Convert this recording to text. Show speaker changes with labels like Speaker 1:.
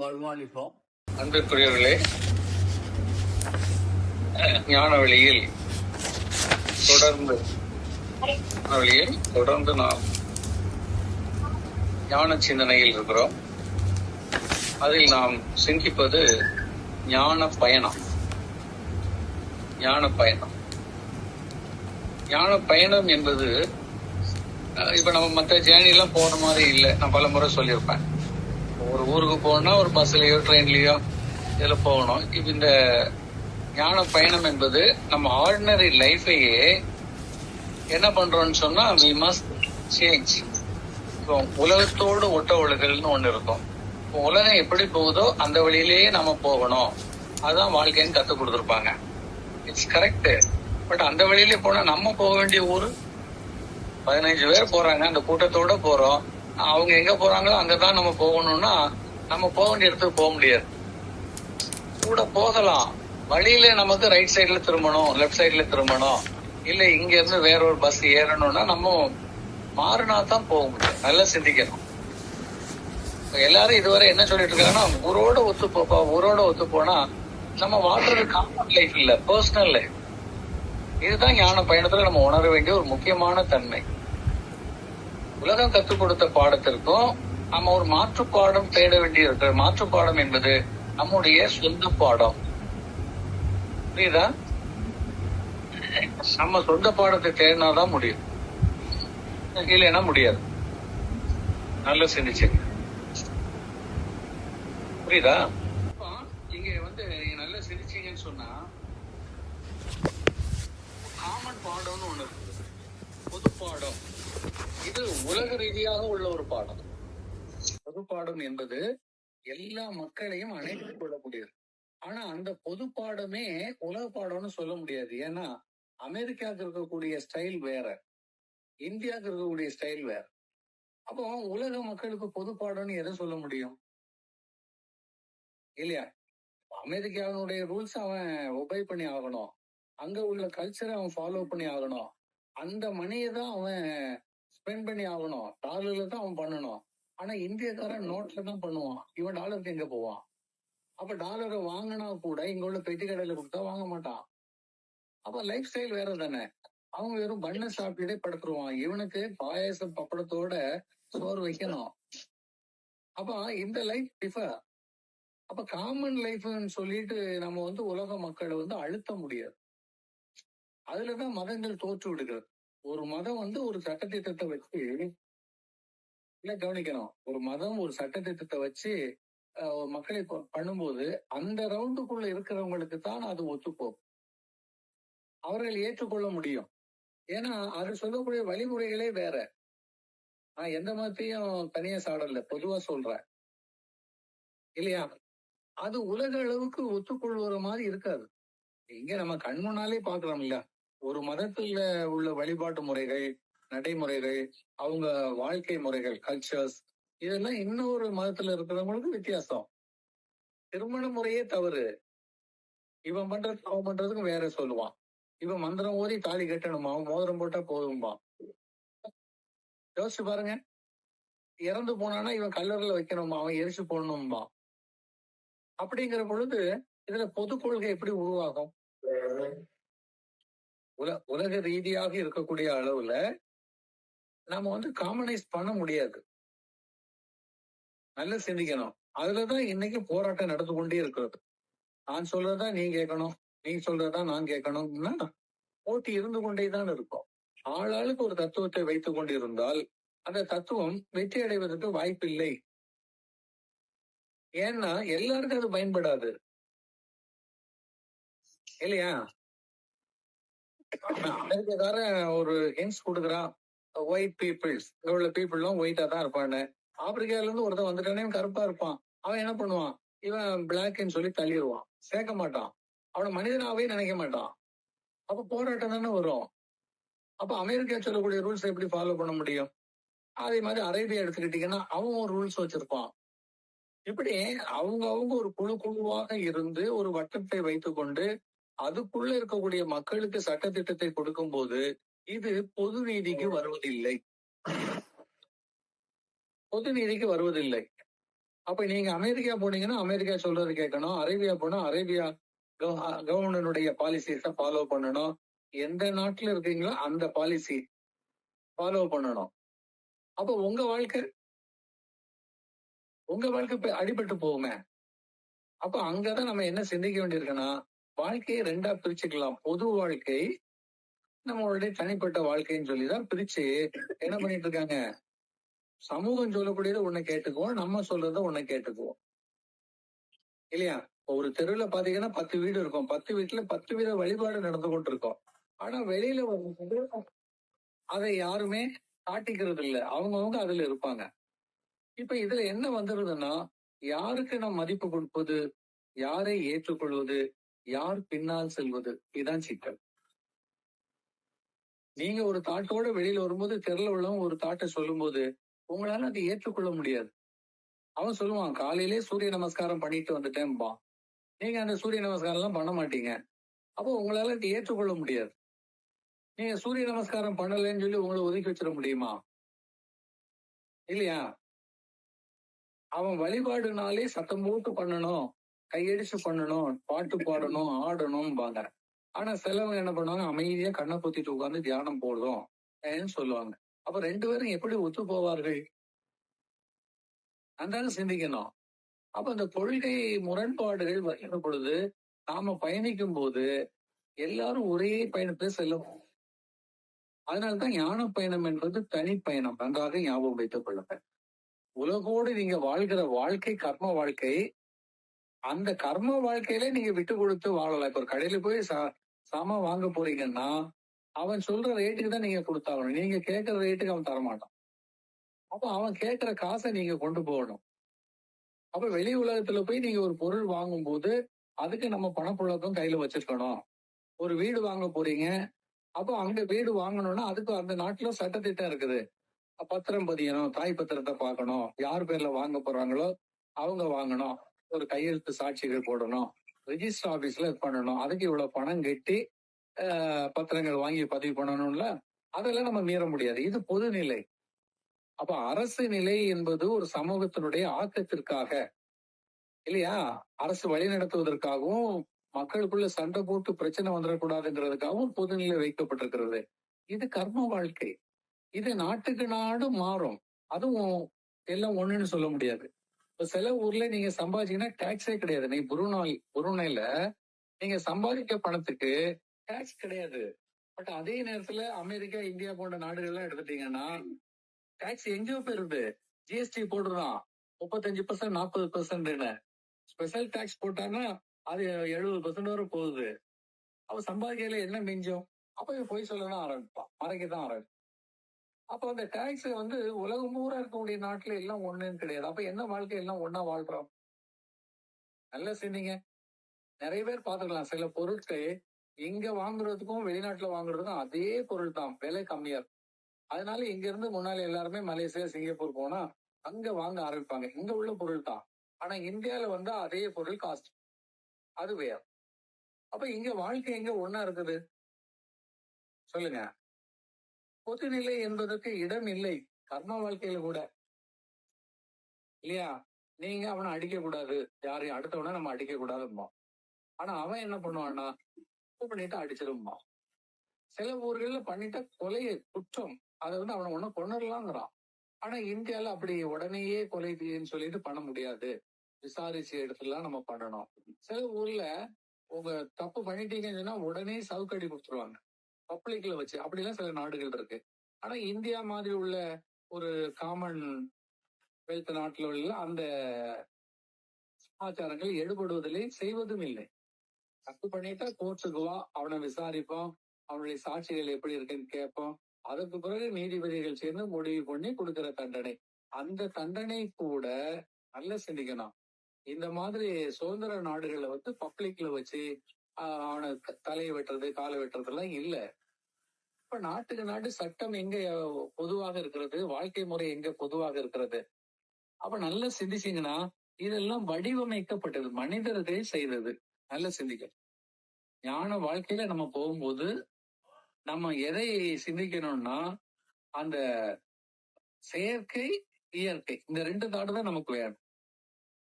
Speaker 1: வருமானிப்போம்.
Speaker 2: அன்பிற்குரியவர்களே, ஞான வழியில் தொடர்ந்து நாம் ஞான சிந்தனையில் இருக்கிறோம். அதில் நாம் சிந்திப்பது ஞான பயணம். ஞான பயணம் என்பது இப்ப நம்ம மற்ற ஜேர்னிலாம் போன மாதிரி இல்லை. நான் பல முறை சொல்லியிருப்பேன். ஒரு ஊருக்கு போகணும்னா ஒரு பஸ்லயோ ட்ரெயின்லயோ இதுல போகணும். இப்ப இந்த ஞான பயணம் என்பது நம்ம ஆர்டினரி லைஃபையே என்ன பண்றோம்னு சொன்னா we must change. இப்போ உலகத்தோடு ஒட்ட ஒழுகல்னு ஒண்ணு இருக்கும். இப்போ உலகம் எப்படி போகுதோ அந்த வழியிலேயே நம்ம போகணும். அதான் வாழ்க்கைன்னு கத்து கொடுத்துருப்பாங்க. It's correct. பட் அந்த வழியிலே போனா நம்ம போக வேண்டிய ஊரு 15 பேர் போறாங்க, அந்த கூட்டத்தோட போறோம். அவங்க எங்க போறாங்களோ அங்கதான் நம்ம போகணும்னா நம்ம போக வேண்டிய இடத்துக்கு போக முடியாது. கூட போகலாம், வழியில நமக்கு ரைட் சைட்ல திரும்பணும், லெப்ட் சைட்ல திரும்பணும், இல்ல இங்க இருந்து வேற ஒரு பஸ் ஏறணும்னா நம்ம மாறினா தான் போக முடியும். நல்லா சிந்திக்கணும். எல்லாரும் இதுவரை என்ன சொல்லிட்டு இருக்காங்கன்னா ஊரோட ஒத்து போனா நம்ம வாழ்றது காமன் லைஃப் இல்ல, பர்சனல் லைஃப். இதுதான் ஞான பயணத்துல நம்ம உணர வேண்டிய ஒரு முக்கியமான தன்மை. உலகம் கற்றுக் கொடுத்த பாடத்திற்கும் நம்ம ஒரு மாற்று பாடம் தேட வேண்டி இருக்கிற மாற்று பாடம் என்பது நம்முடைய சொந்த பாடம். புரியுதா? நம்ம சொந்த பாடத்தை தேடினாதான் முடியும், இல்லைன்னா முடியாது. நல்லா சிந்திச்சு. புரியுதா? இங்க நல்லா சிந்திச்சீங்கன்னு சொன்னா காமன் பாடம்னு ஒண்ணு இருக்கு, பொது பாடம். இது உலக ரீதியாக உள்ள ஒரு பாடம். பொது பாடம் என்பது எல்லா மக்களையும் அணைத்துக் கொள்ளக்கூடியது. ஆனா அந்த பொது பாடமே உலக பாடம்னு சொல்ல முடியாது. ஏன்னா அமெரிக்காவுக்கு இருக்கக்கூடிய ஸ்டைல் வேற, இந்தியாவுக்கு இருக்கக்கூடிய ஸ்டைல் வேற. அப்போ உலக மக்களுக்கு பொது பாடம்னு எதை சொல்ல முடியும்? இல்லையா? அமெரிக்காவினுடைய ரூல்ஸ் அவன் ஒபை பண்ணி ஆகணும், அங்க உள்ள கல்ச்சரை அவன் ஃபாலோ பண்ணி ஆகணும், அந்த மணியை தான் அவன் ஸ்பெண்ட் பண்ணி ஆகணும், டாலர்ல தான் அவன் பண்ணணும். ஆனா இந்தியக்காரன் நோட்ல தான் பண்ணுவான். இவன் டாலருக்கு எங்க போவான்? அப்ப டாலரை வாங்கினா கூட இங்க உள்ள பெட்டி கடையில கொடுத்தா வாங்க மாட்டான். அப்ப லைஃப் ஸ்டைல் வேற தானே. அவங்க வெறும் பண்ண சாப்பிட்டுட்டே படுத்துருவான். இவனுக்கு பாயாசம் பப்படத்தோட சோறு வைக்கணும். அப்ப இந்த லைஃப் டிஃபர். அப்ப காமன் லைஃப்னு சொல்லிட்டு நம்ம உலக மக்களை அழுத்த முடியாது. அதுலதான் மதங்கள் தோற்று விடுகிறது. ஒரு மதம் ஒரு சட்டத்திட்டத்தை வச்சு இல்ல கவனிக்கணும். ஒரு மதம் ஒரு சட்டத்திட்டத்தை வச்சு மக்களை பண்ணும்போது அந்த ரவுண்டுக்குள்ள இருக்கிறவங்களுக்கு தான் அது ஒத்துப்போம், அவர்கள் ஏற்றுக்கொள்ள முடியும். ஏன்னா அது சொல்லக்கூடிய வழிமுறைகளே வேற. நான் எந்த மதத்தையும் தனியா சாடல, பொதுவா சொல்றேன், இல்லையா? அது உலக அளவுக்கு ஒத்துக்கொள்கிற மாதிரி இருக்காது. இங்க நம்ம கண் முன்னாலே பாக்குறோம் இல்ல, ஒரு மதத்துல உள்ள வழிபாட்டு முறைகள், நடைமுறைகள், அவங்க வாழ்க்கை முறைகள், கல்ச்சர்ஸ், இதெல்லாம் இன்னொரு மதத்துல இருக்கிறவங்களுக்கு வித்தியாசம். திருமண முறையே தவறு, இவன் பண்றது அவன் பண்றதுக்கும் வேற சொல்லுவான். இவன் மந்திரம் ஓதி தாலி கட்டணுமா, அவன் மோதிரம் போட்டா போதும்பா. யோசிச்சு பாருங்க. இறந்து போனானா இவன் கல்லறையில வைக்கணுமா, அவன் எரிச்சு போடணும்பா. அப்படிங்கிற பொழுது இதுல பொது கொள்கை எப்படி உருவாகும்? உலக ரீதியாக இருக்கக்கூடிய அளவுல நாம காமனைஸ் பண்ண முடியாது. நல்லா சிந்திக்கணும். அதுலதான் இன்னைக்கு போராட்டம் நடந்து கொண்டே இருக்கிறது. நான் சொல்றதா நீ கேட்கணும், நீ சொல்றதா நான் கேட்கணும்னா போட்டி இருந்து கொண்டேதான் இருக்கும். ஆளாளுக்கு ஒரு தத்துவத்தை வைத்துக் கொண்டிருந்தால் அந்த தத்துவம் வெற்றி அடைவதற்கு வாய்ப்பு இல்லை. ஏன்னா எல்லாருக்கும் அது பயன்படாது, இல்லையா? அமெரிக்காரன் ஒரு ஹிண்ட்ஸ் கொடுக்குறான், ஒயிட் பீப்புள்ஸ், இங்க உள்ள பீப்புள் எல்லாம் ஒயிட்டா தான் இருப்பான்னு. ஆப்பிரிக்கால இருந்து ஒருத்தன் வந்துட்டானே கருப்பா இருப்பான், அவன் என்ன பண்ணுவான்? இவன் பிளாக்ன்னு சொல்லி தள்ளிடுவான், சேர்க்க மாட்டான், அவனை மனிதனாவே நினைக்க மாட்டான். அப்ப போராட்டம் தானே வரும். அப்ப அமெரிக்கா சொல்லக்கூடிய ரூல்ஸ் எப்படி ஃபாலோ பண்ண முடியும்? அதே மாதிரி அரேபியா எடுத்துக்கிட்டீங்கன்னா அவன் ஒரு ரூல்ஸ் வச்சிருப்பான். இப்படி அவங்க ஒரு குழுவாக இருந்து ஒரு வட்டத்தை வைத்துக் கொண்டு அதுக்குள்ள இருக்கக்கூடிய மக்களுக்கு சட்டத்திட்டத்தை கொடுக்கும் போது இது பொது நீதிக்கு வருவதில்லை. அப்ப நீங்க அமெரிக்கா போனீங்கன்னா அமெரிக்கா சொல்றது கேட்கணும், அரேபியா போனா அரேபியா கவர்மெண்டுடைய பாலிசிஸ ஃபாலோ பண்ணணும். எந்த நாட்டுல இருக்கீங்களோ அந்த பாலிசி ஃபாலோ பண்ணணும். அப்ப உங்க வாழ்க்கை அடிபட்டு போகுமே. அப்ப அங்கதான் நம்ம என்ன சிந்திக்க வேண்டியிருக்குன்னா, வாழ்க்கையை 2ஆ பிரிச்சுக்கலாம். பொது வாழ்க்கை, நம்மளுடைய தனிப்பட்ட வாழ்க்கைன்னு சொல்லிதான் பிரிச்சு என்ன பண்ணிட்டு இருக்காங்க, சமூகம் சொல்லக்கூடியது ஒண்ணு கேட்டுக்குவோம், நம்ம சொல்றத ஒண்ணு கேட்டுக்குவோம். இல்லையா? ஒரு தெருவுல பாத்தீங்கன்னா 10 வீடு இருக்கும். 10 வீட்டுல 10 வித வழிபாடு நடந்து கொண்டிருக்கும். ஆனா வெளியில வரும்போது அதை யாருமே காட்டிக்கிறது இல்ல. அவங்கவங்க அதுல இருப்பாங்க. இப்ப இதுல என்ன வந்துருதுன்னா, யாருக்கு நாம் மதிப்பு கொடுப்பது, யாரை ஏற்றுக்கொள்வது, யார் பின்னால் செல்வது, இதுதான் சிக்கல். நீங்க ஒரு தாட்டோட வெளியில வரும்போது தெருல உள்ளவன் ஒரு தாட்டை சொல்லும்போது உங்களால அதை ஏற்றுக்கொள்ள முடியாது. அவன் சொல்லுவான், காலையிலே சூரிய நமஸ்காரம் பண்ணிட்டு வந்துட்டேன்பா. நீங்க அந்த சூரிய நமஸ்காரம் எல்லாம் பண்ண மாட்டீங்க. அப்போ உங்களால அதை ஏற்றுக்கொள்ள முடியாது. நீங்க சூரிய நமஸ்காரம் பண்ணலைன்னு சொல்லி உங்களை ஒதுக்கி வச்சிட முடியுமா? இல்லையா? அவன் வழிபாடுனாலே சத்தம் போட்டு பண்ணணும், கையடிச்சு பண்ணணும், பாட்டு பாடணும், ஆடணும்பாங்க. ஆனா சிலவங்க என்ன பண்ணுவாங்க, அமைதியா கண்ணை பொத்திட்டு உட்கார்ந்து தியானம் போடுறோம் சொல்லுவாங்க. அப்ப 2 பேரும் எப்படி ஒத்து போவார்கள்? அதான சிந்திக்கணும். அப்ப இந்த கொள்கை முரண்பாடுகள் வருகிற பொழுது நாம பயணிக்கும் போது எல்லாரும் ஒரே பயணத்தை செல்லும். அதனால்தான் ஞான பயணம் என்பது தனி பயணம். நன்றாக ஞாபகம் வைத்துக் கொள்ளுங்க. உலகோடு நீங்க வாழ்கிற வாழ்க்கை கர்ம வாழ்க்கை. அந்த கர்ம வாழ்க்கையில நீங்க விட்டு கொடுத்து வாழலாம். இப்ப ஒரு கடையில போய் சாமான் வாங்க போறீங்கன்னா அவன் சொல்ற ரேட்டுக்கு தான் நீங்க கொடுத்தாகணும். நீங்க கேட்கிற ரேட்டுக்கு அவன் தரமாட்டான். அப்ப அவன் கேட்கிற காசை நீங்க கொண்டு போகணும். அப்ப வெளி உலகத்துல போய் நீங்க ஒரு பொருள் வாங்கும் போது அதுக்கு நம்ம பணப்புழக்கம் கையில வச்சிருக்கணும். ஒரு வீடு வாங்க போறீங்க, அப்போ அங்க வீடு வாங்கணும்னா அதுக்கு அந்த நாட்டுல சட்டத்திட்டம் இருக்குது. பத்திரம் பதியணும், தாய் பத்திரத்தை பார்க்கணும், யார் பேர்ல வாங்க போறாங்களோ அவங்க வாங்கணும், ஒரு கையெழுத்து சாட்சிகள் போடணும், ரெஜிஸ்டர் ஆபீஸ்ல பண்ணணும், அதுக்கு இவ்வளவு பணம் கட்டி பத்திரங்கள் வாங்கி பதிவு பண்ணணும்ல, அதெல்லாம் நம்ம மீற முடியாது. இது பொதுநிலை. அப்ப அரசு நிலை என்பது ஒரு சமூகத்தினுடைய ஆக்கத்திற்காக இல்லையா, அரசு வழி நடத்துவதற்காகவும் மக்களுக்குள்ள சண்டை போட்டு பிரச்சனை வந்துடக்கூடாதுங்கிறதுக்காகவும் பொதுநிலை வைக்கப்பட்டிருக்கிறது. இது கர்ம வாழ்க்கை. இது நாட்டுக்கு நாடு மாறும். அதுவும் எல்லாம் ஒண்ணுன்னு சொல்ல முடியாது. இப்ப சில ஊர்ல நீங்க சம்பாதிச்சீங்கன்னா டாக்ஸே கிடையாது. நீ புருணையில நீங்க சம்பாதிக்க பணத்துக்கு டாக்ஸ் கிடையாது. பட் அதே நேரத்துல அமெரிக்கா, இந்தியா போன்ற நாடுகள் எல்லாம் எடுத்துட்டீங்கன்னா டாக்ஸ் எங்கேயோ போயிருது. ஜிஎஸ்டி போடுறான் 35%, 40%. ஸ்பெஷல் டாக்ஸ் போட்டாங்கன்னா அது 70% வரை போகுது. அவ சம்பாதிக்கையில என்ன மிஞ்சும்? அப்ப போய் சொல்லணும் ஆரம்பிப்பான், மறைக்கதான் ஆரம்பிப்பான். அப்ப அந்த டாக்ஸ் உலகம் பூரா இருக்கக்கூடிய நாட்டுல எல்லாம் ஒண்ணுன்னு கிடையாது. அப்ப என்ன வாழ்க்கை எல்லாம் ஒன்னா வாழ்றோம்? நல்லா சிந்திங்க. நிறைய பேர் பாத்துக்கலாம், சில பொருட்கள் இங்க வாங்குறதுக்கும் வெளிநாட்டுல வாங்குறதுக்கும் அதே பொருள் தான், விலை கம்மியா இருக்கும். அதனால இங்க இருந்து முன்னால எல்லாருமே மலேசியா, சிங்கப்பூர் போனா அங்க வாங்க ஆரம்பிப்பாங்க. இங்க உள்ள பொருள் தான். ஆனா இந்தியால வந்தா அதே பொருள் காஸ்ட், அது வேற. அப்ப இங்க வாழ்க்கை எங்க ஒன்னா இருக்குது சொல்லுங்க. பொதுநிலை என்பதற்கு இடம் இல்லை கர்ம வாழ்க்கையில கூட, இல்லையா? நீங்க அவனை அடிக்க கூடாது, யாரையும் அடுத்தவனை நம்ம அடிக்க கூடாதுமா. ஆனா அவன் என்ன பண்ணுவான்னா பண்ணிட்டு அடிச்சிருமா. சில ஊர்கள்ல பண்ணிட்டா கொலையை குற்றம், அதை அவனை ஒண்ணு கொண்டுடலாங்கிறான். ஆனா இந்தியால அப்படி உடனேயே கொலைன்னு சொல்லிட்டு பண்ண முடியாது. விசாரிச்சு எடுத்துலாம் நம்ம பண்ணணும். சில ஊர்ல உங்க தப்பு பண்ணிட்டீங்கன்னு சொன்னா உடனே சவுக்கடி கொடுத்துருவாங்க பப்ளிக்ல வச்சு. அப்படிலாம் சில நாடுகள் இருக்கு. ஆனா இந்தியா மாதிரி உள்ள ஒரு காமன் வெல்த் நாட்டில் உள்ள அந்த சமாச்சாரங்கள் எடுபடுவதில்லை, செய்வதும் இல்லை. தப்பு பண்ணிட்டா கோர்ட்டுக்கு வா, அவனை விசாரிப்போம், அவனுடைய சாட்சிகள் எப்படி இருக்குன்னு கேட்போம். அதற்கு பிறகு நீதிபதிகள் சேர்ந்து முடிவு பண்ணி கொடுக்கிற தண்டனை. அந்த தண்டனை கூட நல்ல சிந்திக்கணும். இந்த மாதிரி சுதந்திர நாடுகளை பப்ளிக்ல வச்சு அவனை தலையை வெட்டுறது, காலை வெட்டுறது எல்லாம் இல்ல. இப்ப நாட்டுக்கு நாடு சட்டம் எங்க பொதுவாக இருக்கிறது, வாழ்க்கை முறை எங்க பொதுவாக இருக்கிறது. அப்ப நல்லா சிந்திச்சீங்கன்னா இதெல்லாம் வடிவமைக்கப்பட்டது, மனிதர்கள் செய்தது. நல்ல சிந்திக்க. ஞான வாழ்க்கையில நம்ம போகும்போது நம்ம எதை சிந்திக்கணும்னா அந்த செயற்கை, இயற்கை, இந்த 2 தாடு தான் நமக்கு வேணும்.